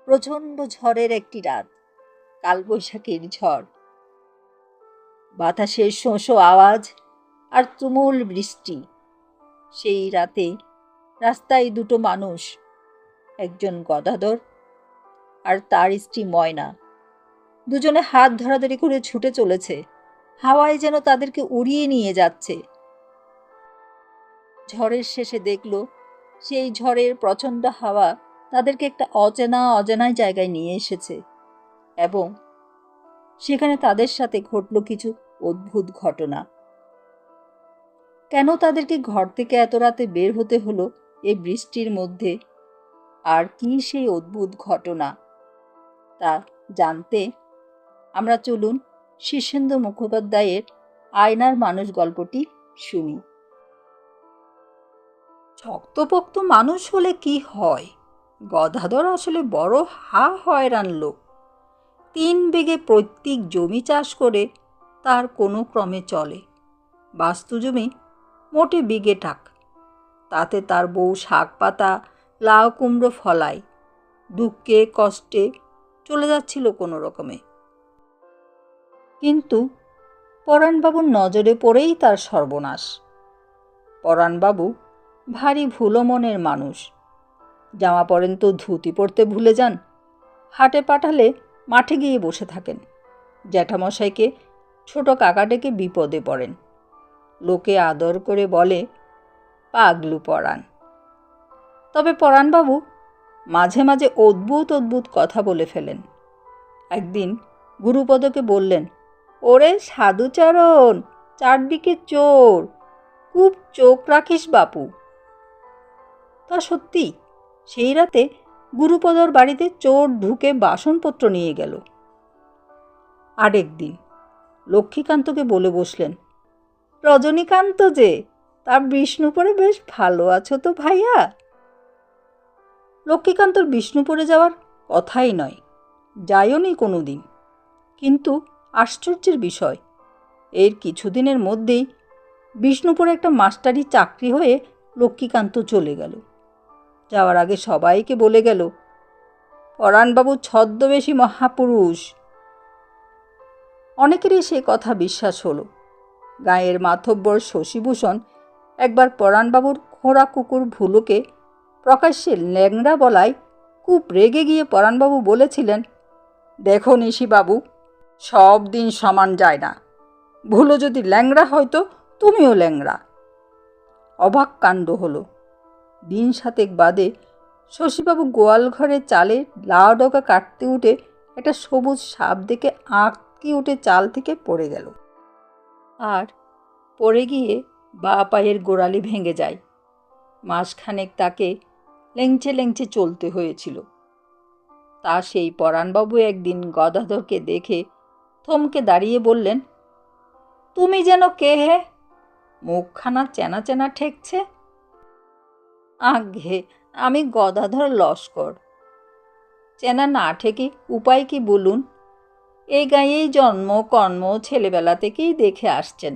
প্রচণ্ড ঝড়ের একটি রাত, কালবৈশাখীর ঝড়। বাতাসের শোঁ আওয়াজ আর তুমুল বৃষ্টি। সেই রাতে রাস্তায় দুটো মানুষ, একজন গদাধর আর তার স্ত্রী ময়না, দুজনে হাত ধরাধরি করে ছুটে চলেছে। হাওয়ায় যেন তাদেরকে উড়িয়ে নিয়ে যাচ্ছে। ঝড়ের শেষে দেখল সেই ঝড়ের প্রচণ্ড হাওয়া তাদেরকে একটা অজানায় জায়গায় নিয়ে এসেছে এবং সেখানে তাদের সাথে ঘটল কিছু অদ্ভুত ঘটনা। কেন তাদেরকে ঘর থেকে এত রাতে বের হতে হলো এই বৃষ্টির মধ্যে, আর কি সেই অদ্ভুত ঘটনা, তা জানতে আমরা চলুন শীর্ষেন্দু মুখোপাধ্যায়ের আয়নার মানুষ গল্পটি শুনি। শক্তপোক্ত মানুষ হলে কি হয়, গদাধর আসলে বড় হয়রান লোক। 3 বিঘে পৈতৃক জমি চাষ করে তার কোনো ক্রমে চলে। বাস্তু জমি মোটে বিঘে টাক। তাতে তার বউ শাক পাতা লাউ কুমড়ো ফলায়। দুঃখে কষ্টে চলে যাচ্ছিল কোনো রকমে। কিন্তু পরাণবাবুর নজরে পড়েই তার সর্বনাশ। পরাণবাবু ভারী ভুলো মনের মানুষ। জামা পরেন তো ধুতি পরতে ভুলে যান। হাটে পাঠালে মাঠে গিয়ে বসে থাকেন। জ্যাঠামশাইকে ছোট কাকা ডেকে বিপদে পড়েন। লোকে আদর করে বলে পাগলু পরাণ। তবে পরাণবাবু মাঝে মাঝে অদ্ভুত কথা বলে ফেলেন। একদিন গুরুপদকে বললেন, ওরে সাধুচরণ, চারদিকে চোর, খুব চোখ রাখিস বাপু। তা সত্যি, সেই রাতে গুরুপদর বাড়িতে চোর ঢুকে বাসনপত্র নিয়ে গেল। আরেকদিন লক্ষ্মীকান্তকে বলে বসলেন, রজনীকান্ত যে, তার বিষ্ণুপুরে বেশ ভালো আছো তো ভাইয়া? লক্ষ্মীকান্তর বিষ্ণুপুরে যাওয়ার কথাই নয়, যাইও নি কোনো দিন। কিন্তু আশ্চর্যের বিষয়, এর কিছুদিনের মধ্যেই বিষ্ণুপুরে একটা মাস্টারি চাকরি হয়ে লক্ষ্মীকান্ত চলে গেল। যাওয়ার আগে সবাইকে বলে গেল, পরাণবাবু ছদ্মবেশী মহাপুরুষ। অনেকেরই সে কথা বিশ্বাস হলো। গাঁয়ের মাতব্বর শশীভূষণ একবার পরাণবাবুর খোঁড়া কুকুর ভুলুকে প্রকাশ্যে ল্যাংড়া বলায় খুব রেগে গিয়ে পরাণবাবু বলেছিলেন, দেখো নিশিবাবু, সব দিন সমান যায় না। ভুলো যদি ল্যাংড়া হয় তো তুমিও ল্যাংড়া। অবাক কাণ্ড হলো। দিন 7 বাদে শশীবাবু গোয়াল ঘরের চালে লাউ ডগা কাটতে উঠে একটা সবুজ সাপ দেখে আঁতকে উঠে চাল থেকে পড়ে গেল। আর পড়ে গিয়ে বাঁ পায়ের গোড়ালি ভেঙে যায়। মাসখানেক তাকে লেংচে চলতে হয়েছিল। তা সেই পরাণবাবু একদিন গদাধরকে দেখে থমকে দাঁড়িয়ে বললেন, তুমি যেন কে হে? মুখখানা চেনা ঠেকছে। আজ্ঞে, আমি গদাধর লস্কর। চেনা না ঠেকে উপায় কি বলুন? এই গাঁয়েই জন্ম কর্ম, ছেলেবেলা থেকেই দেখে আসছেন।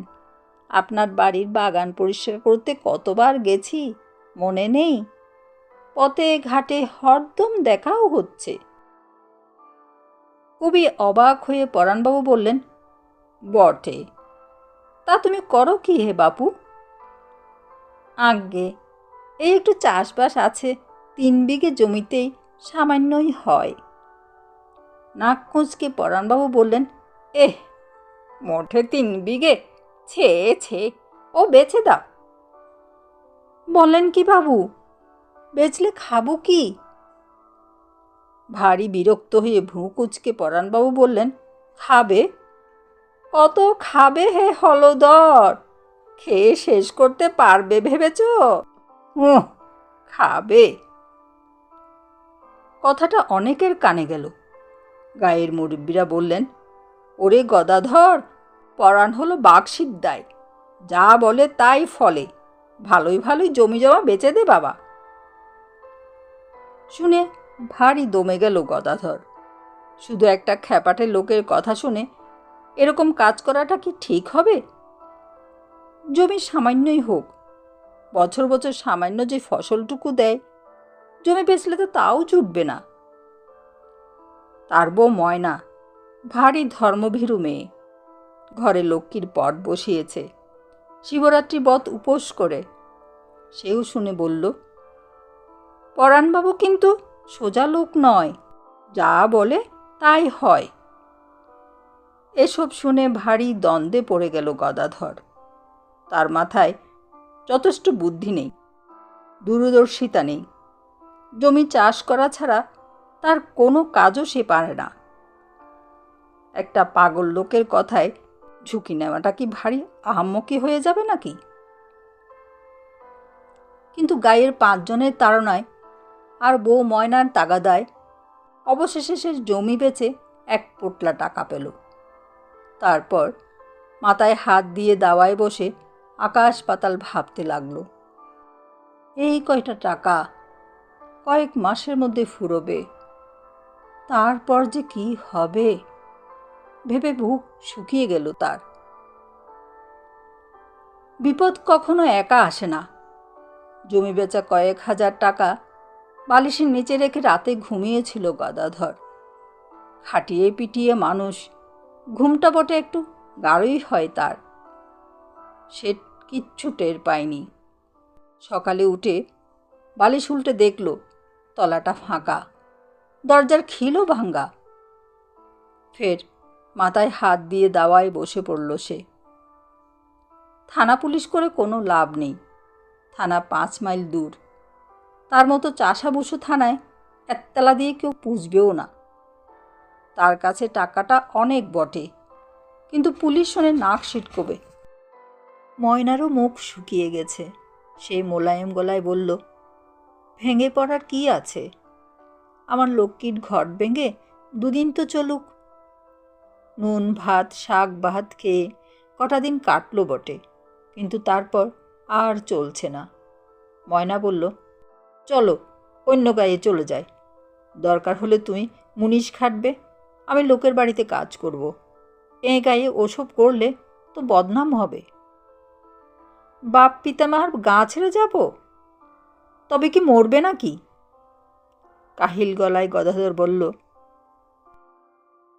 আপনার বাড়ির বাগান পরিষ্কার করতে কতবার গেছি মনে নেই? পথে ঘাটে হরদম দেখাও হচ্ছে। খুবই অবাক হয়ে পরাণবাবু বললেন, বটে, তা তুমি করো কি হে বাপু? আজ্ঞে, এই একটু চাষবাস আছে, 3 বিঘে জমিতেই সামান্যই হয়। নাক কুঁচকে পরাণবাবু বললেন, এহ, মোটে 3 বিঘে? ছে, ও বেচে দাও। বলেন কি বাবু, বেচলে খাবো কি? ভারী বিরক্ত হয়ে ভ্রু কুঁচকে পরাণবাবু বললেন, খাবে? কত খাবে হে হলদর? খেয়ে শেষ করতে পারবে ভেবেছ? খাবে। কথাটা অনেকের কানে গেল। গায়ের মুরব্বীরা বললেন, ওরে গদাধর, পরাণ হলো বাঘসিদ্ধায়, যা বলে তাই ফলে। ভালোই জমি জমা বেচে দে বাবা। শুনে ভারী দমে গেল গদাধর। শুধু একটা খ্যাপাটে লোকের কথা শুনে এরকম কাজ করাটা কি ঠিক হবে? জমি সামান্যই হোক, বছর সামান্য যে ফসলটুকু দেয়, জমি বেচলে তো তাও জুটবে না। তার বউ ময়না ভারী ধর্মভীরু মেয়ে, ঘরে লক্ষ্মীর পট বসিয়েছে, শিবরাত্রি ব্রত উপোস করে। সেও শুনে বলল, পরাণবাবু কিন্তু সোজা লোক নয়, যা বলে তাই হয়। এসব শুনে ভারী দ্বন্দ্বে পড়ে গেল গদাধর। তার মাথায় যথেষ্ট বুদ্ধি নেই, দূরদর্শিতা নেই, জমি চাষ করা ছাড়া তার কোনো কাজও সে পারে না। একটা পাগল লোকের কথায় ঝুঁকি নেওয়াটা কি ভারী আহাম্মকি হয়ে যাবে নাকি? কিন্তু গায়ের 5 জনের তাড়নায় আর বউ ময়নার তাগাদায় অবশেষে সে জমি বেচে 1 পোটলা টাকা পেল। তারপর মাথায় হাত দিয়ে দাওয়ায় বসে আকাশ পাতাল ভাবতে লাগলো, এই কয়টা টাকা কয়েক মাসের মধ্যে ফুরোবে, তারপর যে কি হবে ভেবে বুক শুকিয়ে গেল তার। বিপদ কখনো একা আসে না। জমি বেচা কয়েক হাজার টাকা বালিশের নিচে রেখে রাতে ঘুমিয়েছিল গদাধর। খাটিয়ে পিটিয়ে মানুষ, ঘুমটা বটে একটু গাঢ়ই হয় তার। সে কিচ্ছু টের পায়নি। সকালে উঠে বালিশ উল্টে দেখল তলাটা ফাঁকা, দরজার খিলও ভাঙ্গা। ফের মাথায় হাত দিয়ে দাওয়ায় বসে পড়ল সে। থানা পুলিশ করে কোনো লাভ নেই, থানা 5 মাইল দূর। তার মতো চাষাবুসু থানায় একতলা দিয়ে কেউ পুষবেও না। তার কাছে টাকাটা অনেক বটে, কিন্তু পুলিশ শোনে নাক সিটকোবে। ময়নারও মুখ শুকিয়ে গেছে। সে মোলায়েম গলায় বলল, ভেঙে পড়ার কি আছে? আমার লক্ষ্মীর ঘট ভেঙে 2 দিন তো চলুক। নুন ভাত শাক ভাত খেয়ে কটা দিন কাটলো বটে, কিন্তু তারপর আর চলছে না। ময়না বলল, চলো অন্য গায়ে চলে যাই। দরকার হলে তুমি মুনিশ খাটবে, আমি লোকের বাড়িতে কাজ করব। এ গায়ে ওসব করলে তো বদনাম হবে। বাপ পিতামার গা ছেড়ে যাব? তবে কি মরবে নাকি? কাহিল গলায় গদাধর বলল,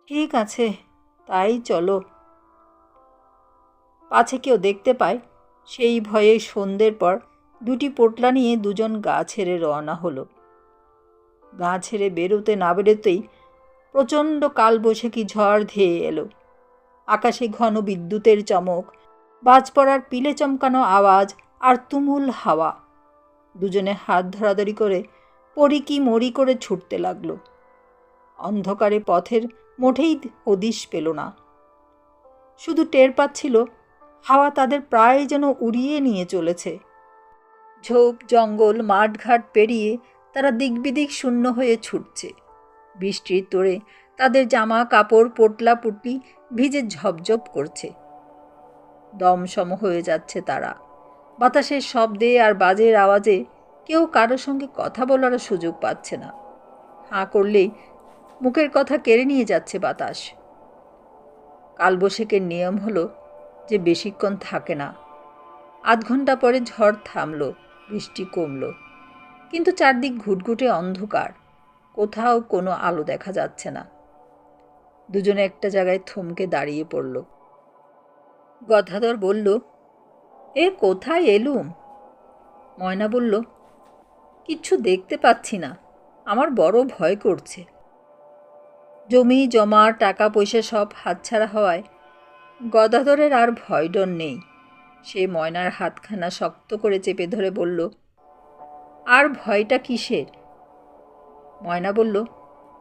ঠিক আছে, তাই চলো। পাছে কেউ দেখতে পায়, সেই ভয়ে সন্ধ্যের পর 2টি পোটলা নিয়ে 2 জন গা ছেড়ে রওনা হলো। গা ছেড়ে বেরোতে না বেরোতেই প্রচণ্ড কালবৈশাখী ঝড় ধেয়ে এলো। আকাশে ঘন বিদ্যুতের চমক, বাজ পড়ার পিলে চমকানো আওয়াজ আর তুমুল হাওয়া। 2 জনে হাত ধরাধরি করে পড়ি কি মরি করে ছুটতে লাগলো। অন্ধকারে পথের মোটেই হদিশ পেল না। শুধু টের পাচ্ছিল হাওয়া তাদের প্রায় যেন উড়িয়ে নিয়ে চলেছে। ঝোপ জঙ্গল মাঠঘাট পেরিয়ে তারা দিকবিদিক শূন্য হয়ে ছুটছে। বৃষ্টির তোড়ে তাদের জামা কাপড় পোটলা পুটলি ভিজে ঝপঝপ করছে। দমসম হয়ে যাচ্ছে তারা। বাতাসের শব্দে আর বাজের আওয়াজে কেউ কারোর সঙ্গে কথা বলারও সুযোগ পাচ্ছে না। হাঁ করলেই মুখের কথা কেড়ে নিয়ে যাচ্ছে বাতাস। কালবৈশাখের নিয়ম হলো যে বেশিক্ষণ থাকে না। 8 ঘন্টা পরে ঝড় থামল, বৃষ্টি কমল, কিন্তু চারদিক ঘুটঘুটে অন্ধকার, কোথাও কোনো আলো দেখা যাচ্ছে না। 2 জনে একটা জায়গায় থমকে দাঁড়িয়ে পড়ল। গদাধর বলল, এ কোথায় এলুম? ময়না বলল, কিচ্ছু দেখতে পাচ্ছি না, আমার বড় ভয় করছে। জমি জমা টাকা পয়সা সব হাতছাড়া হওয়ায় গদাধরের আর ভয় ডর নেই। সে ময়নার হাতখানা শক্ত করে চেপে ধরে বলল, আর ভয়টা কিসের? ময়না বলল,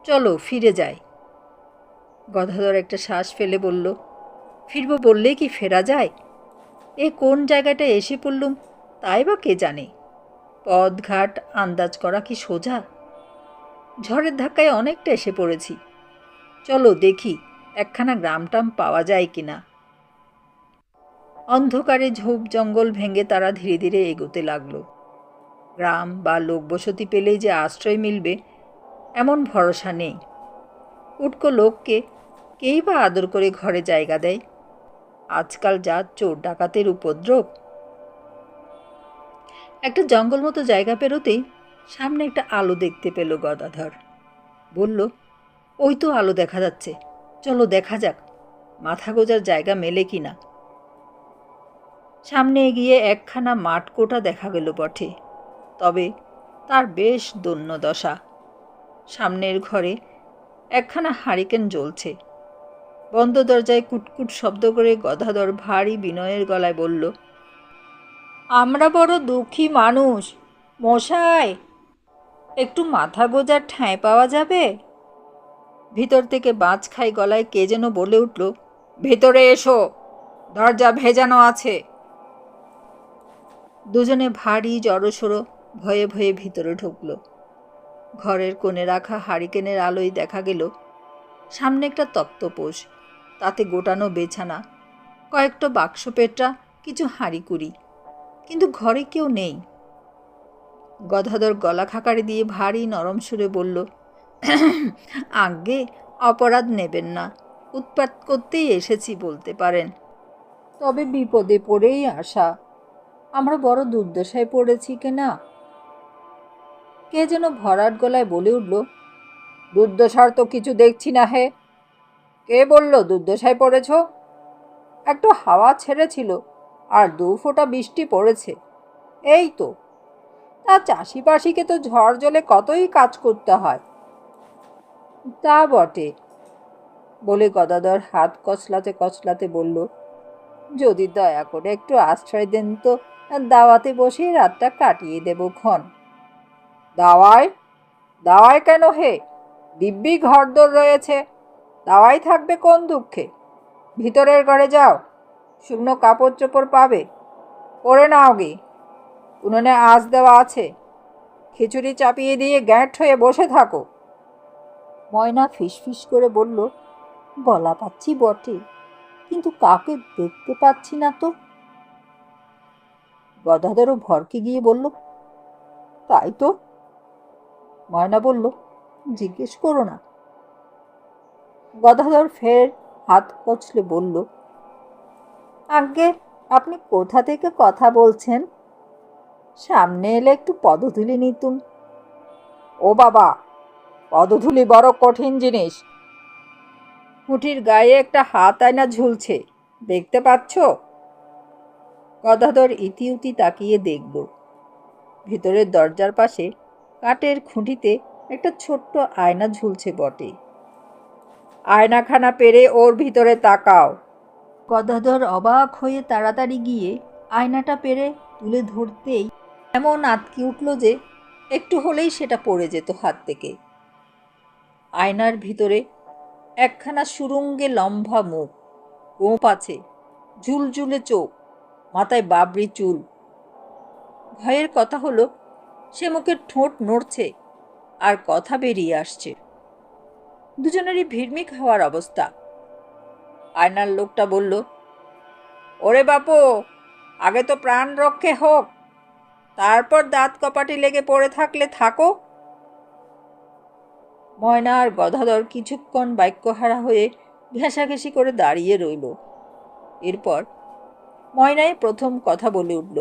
চলো ফিরে যাই। গদাধর একটা শ্বাস ফেলে বলল, ফিরব বললেই কি ফেরা যায়? এ কোন জায়গাটা এসে পড়লুম তাই বা কে জানে। পথঘাট আন্দাজ করা কি সোজা? ঝড়ের ধাক্কায় অনেকটা এসে পড়েছি। চলো দেখি একখানা গ্রামটাম পাওয়া যায় কিনা। অন্ধকারে ঝোপ জঙ্গল ভেঙে তারা ধীরে ধীরে এগোতে লাগলো। গ্রাম বা লোকবসতি পেলেই যে আশ্রয় মিলবে এমন ভরসা নেই। উটকো লোককে কেই বা আদর করে ঘরে জায়গা দেয়? আজকাল যা চোর ডাকাতের উপদ্রব। একটা জঙ্গল মতো জায়গা পেরোতেই সামনে একটা আলো দেখতে পেল গদাধর। বলল, ওই তো আলো দেখা যাচ্ছে, চলো দেখা যাক মাথা গোজার জায়গা মেলে কি না। সামনে এগিয়ে একখানা মাঠকোটা দেখা গেল বটে, তবে তার বেশ দৈন্যদশা। সামনের ঘরে একখানা হারিকেন জ্বলছে। বন্ধ দরজায় কুটকুট শব্দ করে গদাধর ভারী বিনয়ের গলায় বলল, আমরা বড় দুঃখী মানুষ, মশাই একটু মাথা গোজার ঠাঁই পাওয়া যাবে? ভিতর থেকে বাঁচখাই গলায় কে যেন বলে উঠল, ভেতরে এসো, দরজা ভেজানো আছে। দুজনে ভারী জড়সড়ো ভয়ে ভয়ে ভিতরে ঢুকল। ঘরের কোণে রাখা হারিকেনের আলোয় দেখা গেল সামনে একটা তক্তপোষ, তাতে গোটানো বেছানা, কয়েকটা বাক্স পেটরা, কিছু হাঁড়িকুড়ি, কিন্তু ঘরে কেউ নেই। গদাধর গলা খাকারি দিয়ে ভারী নরম সুরে বলল, আজ্ঞে অপরাধ নেবেন না, উৎপাত করতেই এসেছি বলতে পারেন, তবে বিপদে পড়েই আসা। আমরা বড় দুর্দশায় পড়েছি কিনা। কে যেন ভরাট গলায় বলে উঠল, দুর্দশার তো কিছু দেখছি না হে। কে বলল দুর্দশায় পড়েছ? একটু হাওয়া ছেড়েছিল আর 2 ফোঁটা বৃষ্টি পড়েছে, এই তো। তা চাষিবাসীকে তো ঝড় জলে কতই কাজ করতে হয়। তা বটে, বলে গদাধর হাত কচলাতে কচলাতে বলল, যদি দয়া করে একটু আশ্রয় দেন তো দাওয়াতে বসেই রাতটা কাটিয়ে দেব ক্ষণ। দাওয়ায়? দাওয়ায় কেন হে? দিব্যি ঘরদোর রয়েছে, দাওয়াই থাকবে কোন দুঃখে? ভিতরের ঘরে যাও, শুকনো কাপড় চোপড় পাবে, পরে নাও গে, উনুনে আঁচ দেওয়া আছে, খিচুড়ি চাপিয়ে দিয়ে গ্যাঁট হয়ে বসে থাকো। ময়না ফিসফিস করে বলল, গলা পাচ্ছি বটে, কিন্তু কাউকে দেখতে পাচ্ছি না তো। গদাধরও ভরকে গিয়ে বলল, তাই তো। ময়না বলল, জিজ্ঞেস করো না। গদাধর ফের হাত কচলে বলল, আজ্ঞে আপনি কোথা থেকে কথা বলছেন? সামনে এলে একটু পদধূলি নিতুম। ও বাবা, পদধূলি বড় কঠিন জিনিস। খুঁটির গায়ে একটা হাত আয়না ঝুলছে, দেখতে পাচ্ছ? গদাধর ইতিউতি তাকিয়ে দেখল। ভিতরের দরজার পাশে কাঠের খুঁটিতে একটা ছোট্ট আয়না ঝুলছে বটে। আয়নাখানা পেরে ওর ভিতরে তাকাও। গদাধর অবাক হয়ে তাড়াতাড়ি গিয়ে আয়নাটা পেরে তুলে ধরতেই এমন আঁতকে উঠল যে একটু হলেই সেটা পড়ে যেত হাত থেকে। আয়নার ভিতরে একখানা সুরঙ্গে লম্বা মুখ, গোঁপ আছে, ঝুলঝুলে চোখ, মাথায় বাবরি চুল। ভয়ের কথা হলো সে মুখের ঠোঁট নড়ছে আর কথা বেরিয়ে আসছে। দুজনেরই ভিড়মিক হওয়ার অবস্থা। আয়নার লোকটা বলল, ওরে বাপু, আগে তো প্রাণ রক্ষে হোক, তারপর দাঁত কপাটি লেগে পড়ে থাকলে থাকো। ময়না আর গদাধর কিছুক্ষণ বাক্যহারা হয়ে ঘেঁষাঘেঁষি করে দাঁড়িয়ে রইল। এরপর ময়নাই প্রথম কথা বলে উঠল,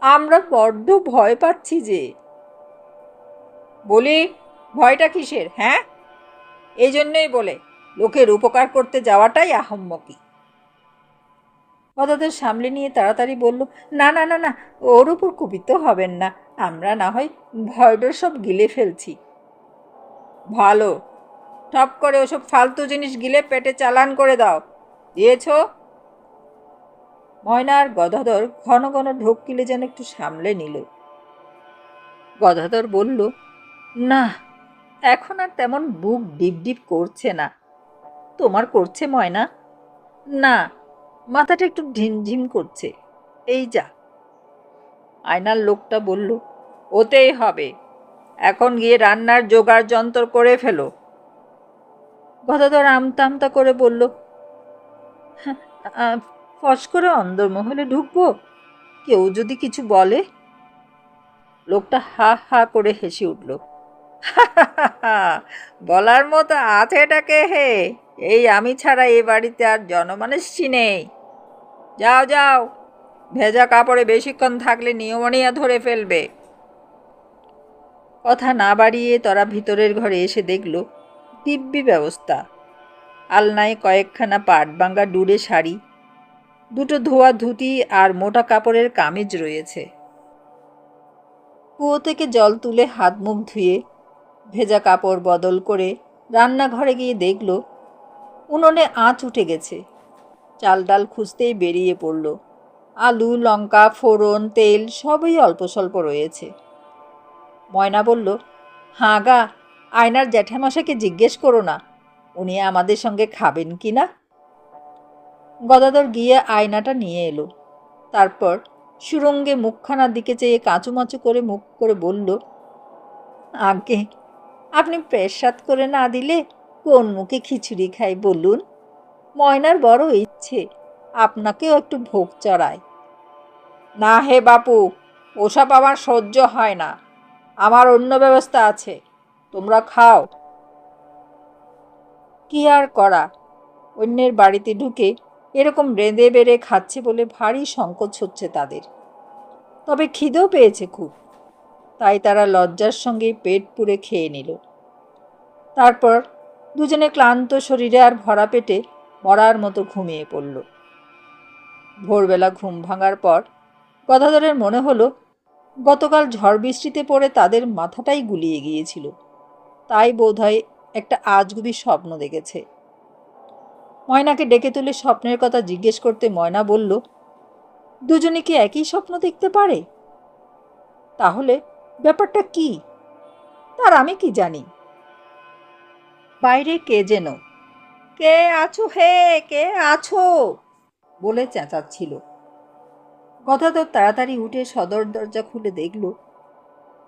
আমরা বড্ড ভয় পাচ্ছি যে। বলি, ভয়টা কিসের? হ্যাঁ, এই জন্যই বলে লোকের উপকার করতে যাওয়াটাই আহম্মকি। গদাধর সামলে নিয়ে তাড়াতাড়ি বলল, না না না না, ওর উপর কুপিত হবেন না, আমরা না হয় ভয়ডর সব গিলে ফেলছি। ভালো, ঠপ করে ওসব ফালতু জিনিস গিলে পেটে চালান করে দাও। দিয়েছ? ময়না আর গদাধর ঘন ঘন ঢোক গিলে যেন একটু সামলে নিল। গদাধর বলল, না, এখন আর তেমন বুক ডিপ ডিপ করছে না। তোমার করছে ময়না? না, মাথাটা একটু ঝিমঝিম করছে, এই যা। আয়নার লোকটা বলল, ওতেই হবে, এখন গিয়ে রান্নার জোগাড় যন্ত্র করে ফেলো। গদাধর আমতা আমতা করে বলল, ফস করে অন্দরমহলে ঢুকবো, কেউ যদি কিছু বলে? লোকটা হা হা করে হেসে উঠল, বলার মতো আছে এটাকে হে, এই আমি ছাড়া এ বাড়িতে আর জনমানুষই নেই। যাও যাও, ভেজা কাপড়ে বেশিক্ষণ থাকলে নিউমোনিয়া ধরে ফেলবে। কথা না বাড়িয়ে তারা ভিতরের ঘরে এসে দেখল দিব্যি ব্যবস্থা। আলনায় কয়েকখানা পাটভাঙ্গা ডুরে শাড়ি, দুটো ধোয়া ধুতি আর মোটা কাপড়ের কামিজ রয়েছে। কুয়ো থেকে জল তুলে হাত মুখ ধুয়ে ভেজা কাপড় বদল করে রান্নাঘরে গিয়ে দেখল উনুনে আঁচ উঠে গেছে। চাল ডাল খুঁজতেই বেরিয়ে পড়ল। আলু, লঙ্কা, ফোড়ন, তেল সবই অল্প স্বল্প রয়েছে। ময়না বলল, হাঁ গা, আয়নার জ্যাঠামশাইকে জিজ্ঞেস করো না উনি আমাদের সঙ্গে খাবেন কি না। গদাধর গিয়ে আয়নাটা নিয়ে এলো। তারপর সুরঙ্গে মুখখানার দিকে চেয়ে কাঁচুমাচু করে মুখ করে বলল, আগে আপনি পেশাদ করে না দিলে কোন মুখে খিচুড়ি খাই বলুন? ময়নার বড় ইচ্ছে আপনাকেও একটু ভোগ চড়ায়। না হে বাপু, ওসব আমার সহ্য হয় না, আমার অন্য ব্যবস্থা আছে, তোমরা খাও। কি আর করা, অন্যের বাড়িতে ঢুকে এরকম রেঁধে বেড়ে খাচ্ছে বলে ভারী সংকোচ হচ্ছে তাদের। তবে খিদেও পেয়েছে খুব, তাই তারা লজ্জার সঙ্গে পেট পুরে খেয়ে নিল। তারপর দুজনে ক্লান্ত শরীরে আর ভরা পেটে মরার মতো ঘুমিয়ে পড়ল। ভোরবেলা ঘুম ভাঙার পর গদাধরের মনে হলো গতকাল ঝড় বৃষ্টিতে পড়ে তাদের মাথাটাই গুলিয়ে গিয়েছিল, তাই বোধহয় একটা আজগুবি স্বপ্ন দেখেছে। ময়নাকে ডেকে তুলে স্বপ্নের কথা জিজ্ঞেস করতে ময়না বলল, দুজনে কি একই স্বপ্ন দেখতে পারে? তাহলে ব্যাপারটা কি? তার আমি কি জানি। বাইরে কে যেন কে আছো হে, কে আছো বলে চেঁচাচ্ছিল। গদাধর তাড়াতাড়ি উঠে সদর দরজা খুলে দেখল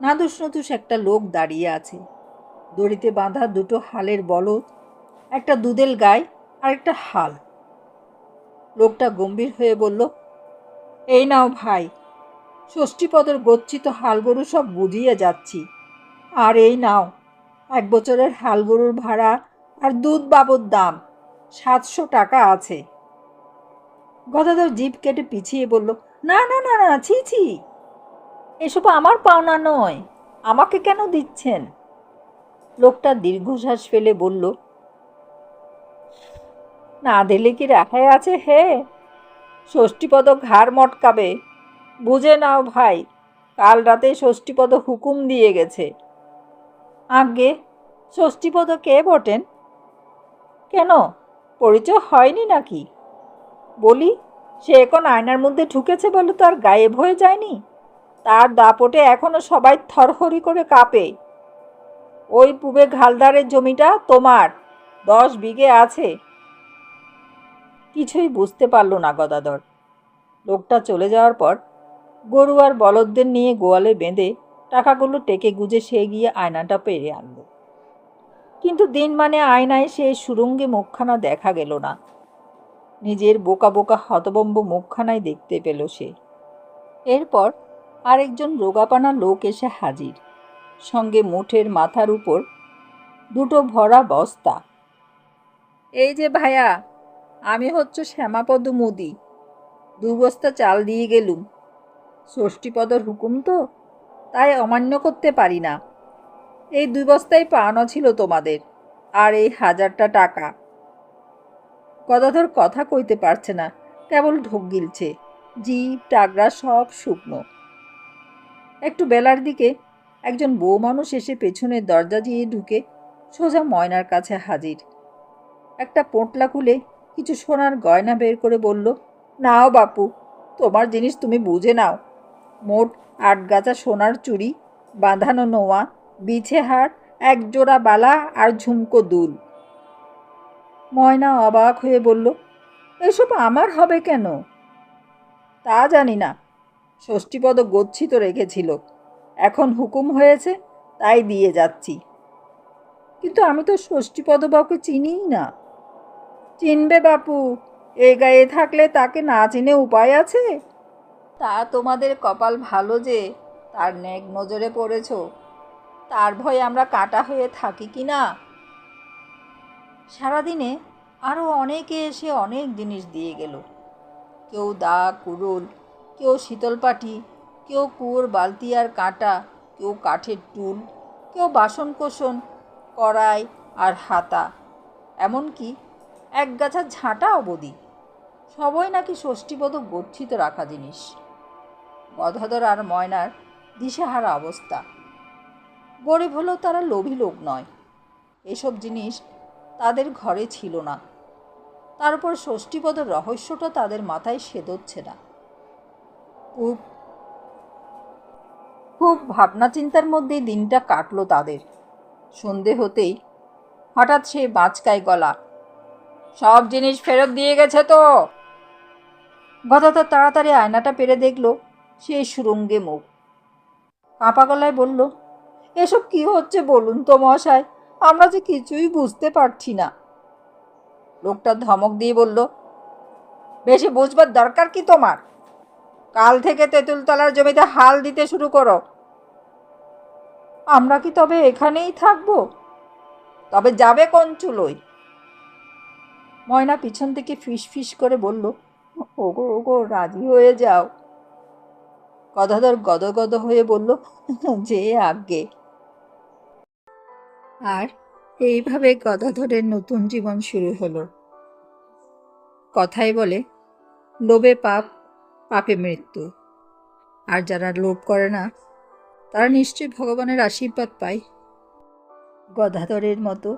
নাদুস নতুস একটা লোক দাঁড়িয়ে আছে। দড়িতে বাঁধা দুটো হালের বলদ, একটা দুধেল গাই আর একটা হাল। লোকটা গম্ভীর হয়ে বলল, এই নাও ভাই, ষষ্ঠীপদর গচ্ছিত হাল গরু সব বুঝিয়ে যাচ্ছি, আর এই নাও 1 বছরের হাল গরুর ভাড়া আর দুধ বাবদ দাম 700 টাকা আছে। গদাধর জিভ কেটে পিছিয়ে বলল, না না না না, ছি ছি, এসব আমার পাওনা নয়, আমাকে কেন দিচ্ছেন? লোকটা দীর্ঘশ্বাস ফেলে বলল, না দিলে কি রেহাই আছে হে? ষষ্ঠীপদ ঘাড় মটকাবে, বুঝে নাও ভাই, কাল রাতে ষষ্ঠীপদ হুকুম দিয়ে গেছে। আজ্ঞে, ষষ্ঠীপদ কে বটেন? কেন, পরিচয় হয়নি নাকি? বলি, সে এখন আয়নার মধ্যে ঢুকেছে বলে তো আর গায়েব হয়ে যায়নি। তার দাপটে এখনো সবাই থরহরি করে কাঁপে। ওই পূবে ঘালদারের জমিটা তোমার, 10 বিঘে আছে। কিছুই বুঝতে পারল না গদাধর। লোকটা চলে যাওয়ার পর গরু আর বলদদের নিয়ে গোয়ালে বেঁধে টাকাগুলো টেকে গুজে সে গিয়ে আয়নাটা পেরে আনল। কিন্তু দিন মানে আয়নায় সে সুরঙ্গে মুখখানা দেখা গেল না। নিজের বোকা বোকা হতবম্ব মুখখানাই দেখতে পেল সে। এরপর আরেকজন রোগাপানা লোক এসে হাজির, সঙ্গে মুঠের মাথার উপর দুটো ভরা বস্তা। এই যে ভাইয়া, আমি হচ্ছে শ্যামাপদ মুদি, 2 বস্তা চাল দিয়ে গেলুম। ষষ্ঠীপদর হুকুম তো, তাই অমান্য করতে পারি না। এই 2 বস্তাই পাওনা ছিল তোমাদের, আর এই 1000টা টাকা। গদাধর কথা কইতে পারছে না, কেবল ঢোক গিলছে, জিভ টাগরা সব শুকনো। একটু বেলার দিকে একজন বউ মানুষ এসে পেছনের দরজা দিয়ে ঢুকে সোজা ময়নার কাছে হাজির। একটা পোঁটলা খুলে কিছু সোনার গয়না বের করে বলল, নাও বাপু, তোমার জিনিস তুমি বুঝে নাও। মোট 8 গাছা সোনার চুড়ি, বাঁধানো নোয়া, বিছে হার, 1 জোড়া বালা আর ঝুমকো দুল। ময়না অবাক হয়ে বলল, এসব আমার হবে কেন? তা জানি না, ষষ্ঠীপদ গচ্ছিত রেখেছিল, এখন হুকুম হয়েছে তাই দিয়ে যাচ্ছি। কিন্তু আমি তো ষষ্ঠীপদ বাবুকে চিনিই না। চিনবে বাপু, এ গায়ে থাকলে তাকে না চিনে উপায় আছে? তা তোমাদের কপাল ভালো যে তার নেক নজরে পড়েছ, তার ভয়ে আমরা কাটা হয়ে থাকি কি না। সারাদিনে আরও অনেকে এসে অনেক জিনিস দিয়ে গেল। কেউ দা কুড়োল, কেউ শীতলপাটি, কেউ কুয়োর বালতি আর কাঁটা, কেউ কাঠের টুল, কেউ বাসনকোসন, কড়াই আর হাতা, এমনকি একগাছা ঝাঁটা অবধি সবই নাকি ষষ্ঠীপদ গচ্ছিত রাখা জিনিস। গদাধর আর ময়নার দিশেহারা অবস্থা। গরিব হলেও তারা লোভী লোক নয়, এসব জিনিস তাদের ঘরে ছিল না। তার উপর ষষ্ঠীপদের রহস্যটা তাদের মাথায় সেদচ্ছে না। খুব খুব ভাবনা চিন্তার মধ্যেই দিনটা কাটলো তাদের। সন্ধে হতেই হঠাৎ সেই বাঁচকায় গলা, সব জিনিস ফেরত দিয়ে গেছে তো? গদাধর তাড়াতাড়ি আয়নাটা পেরে দেখল সেই সুরঙ্গে মুখ। কাঁপা গলায় বলল, এসব কি হচ্ছে বলুন তো মশাই, আমরা যে কিছুই বুঝতে পারছি না। লোকটা ধমক দিয়ে বলল, বেশি বুঝবার দরকার কি তোমার? কাল থেকে তেঁতুলতলার জমিতে হাল দিতে শুরু করো। আমরা কি তবে এখানেই থাকবো? তবে যাবে কোন চুলোয়? ময়না পিছন থেকে ফিস ফিস করে বলল, ওগো ওগো, রাজি হয়ে যাও। গদাধর গদগদ হয়ে বলল, যে আজ্ঞে। আর এইভাবে গদাধরের নতুন জীবন শুরু হলো। কথাই বলে, লোভে পাপ, পাপে মৃত্যু। আর যারা লোভ করে না তারা নিশ্চয়ই ভগবানের আশীর্বাদ পায়। গদাধরের মতো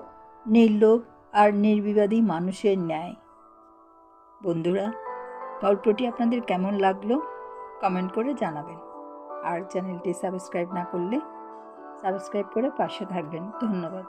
নির্লোভ আর নির্বিবাদী মানুষের ন্যায়। বন্ধুরা, গল্পটি আপনাদের কেমন লাগলো কমেন্ট করে জানাবেন। আর চ্যানেলটি সাবস্ক্রাইব না করলে সাবস্ক্রাইব করে পাশে থাকবেন। ধন্যবাদ।